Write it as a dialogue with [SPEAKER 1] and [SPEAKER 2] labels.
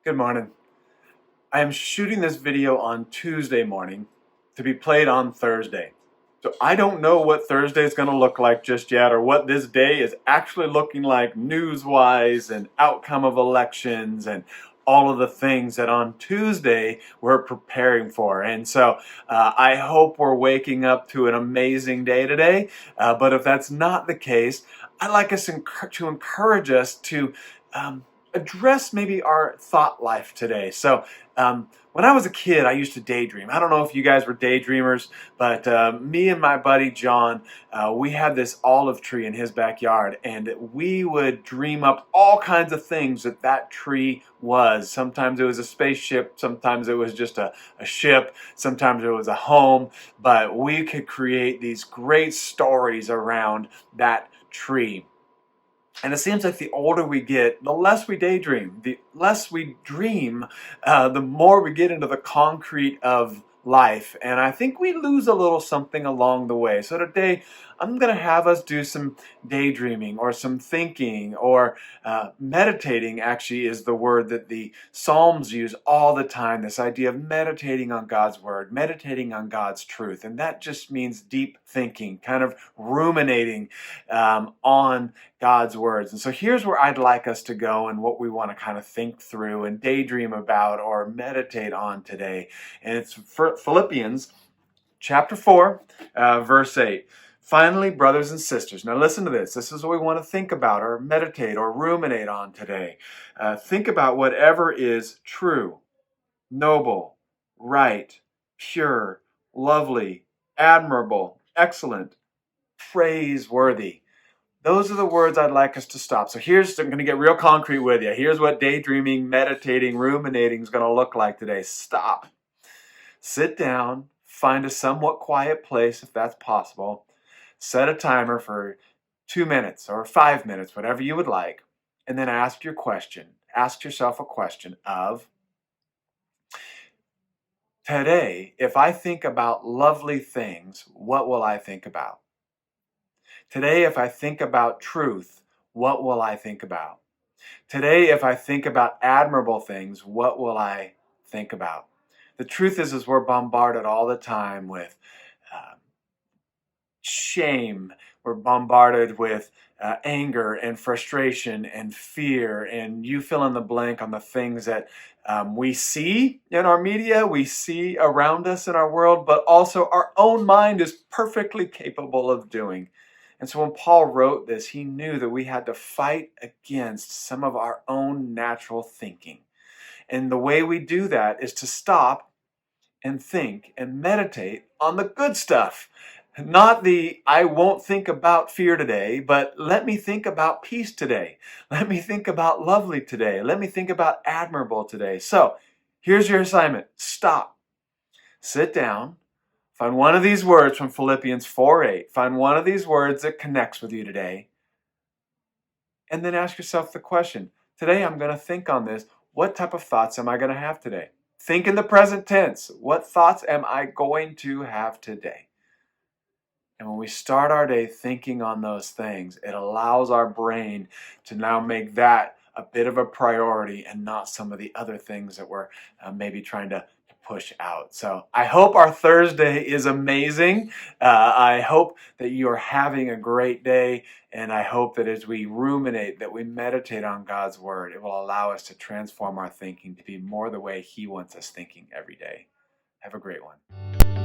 [SPEAKER 1] Good morning. I am shooting this video on Tuesday morning to be played on Thursday. So I don't know what Thursday is going to look like just yet, or what this day is actually looking like news-wise and outcome of elections and all of the things that on Tuesday we're preparing for. And so I hope we're waking up to an amazing day today. But if that's not the case, I'd like us to encourage us to address maybe our thought life today. So when I was a kid, I used to daydream. I don't know if you guys were daydreamers, but me and my buddy John, we had this olive tree in his backyard, and we would dream up all kinds of things that tree was. Sometimes it was a spaceship, sometimes it was just a ship, sometimes it was a home, but we could create these great stories around that tree. And it seems like the older we get, the less we daydream. The less we dream, the more we get into the concrete of life. And I think we lose a little something along the way. So today, I'm going to have us do some daydreaming or some thinking or meditating, actually, is the word that the Psalms use all the time. This idea of meditating on God's word, meditating on God's truth. And that just means deep thinking, kind of ruminating on God's words. And so here's where I'd like us to go and what we want to kind of think through and daydream about or meditate on today. And it's Philippians chapter 4, verse 8. Finally, brothers and sisters, now listen to this. This is what we want to think about or meditate or ruminate on today. Think about whatever is true, noble, right, pure, lovely, admirable, excellent, praiseworthy. Those are the words I'd like us to stop. So I'm going to get real concrete with you. Here's what daydreaming, meditating, ruminating is going to look like today. Stop. Sit down. Find a somewhat quiet place if that's possible. Set a timer for 2 minutes or 5 minutes, whatever you would like. And then ask your question. Ask yourself a question of, today, if I think about lovely things, what will I think about? Today, if I think about truth, what will I think about? Today, if I think about admirable things, what will I think about? The truth is we're bombarded all the time with shame. We're bombarded with anger and frustration and fear, and you fill in the blank on the things that we see in our media, we see around us in our world, but also our own mind is perfectly capable of doing. And so when Paul wrote this, he knew that we had to fight against some of our own natural thinking. And the way we do that is to stop and think and meditate on the good stuff. Not the, I won't think about fear today, but let me think about peace today. Let me think about lovely today. Let me think about admirable today. So here's your assignment. Stop. Sit down. Find one of these words from Philippians 4:8. Find one of these words that connects with you today. And then ask yourself the question, today I'm going to think on this. What type of thoughts am I going to have today? Think in the present tense. What thoughts am I going to have today? And when we start our day thinking on those things, it allows our brain to now make that a bit of a priority and not some of the other things that we're maybe trying to push out. So I hope our Thursday is amazing. I hope that you're having a great day. And I hope that as we ruminate, that we meditate on God's word, it will allow us to transform our thinking to be more the way He wants us thinking every day. Have a great one.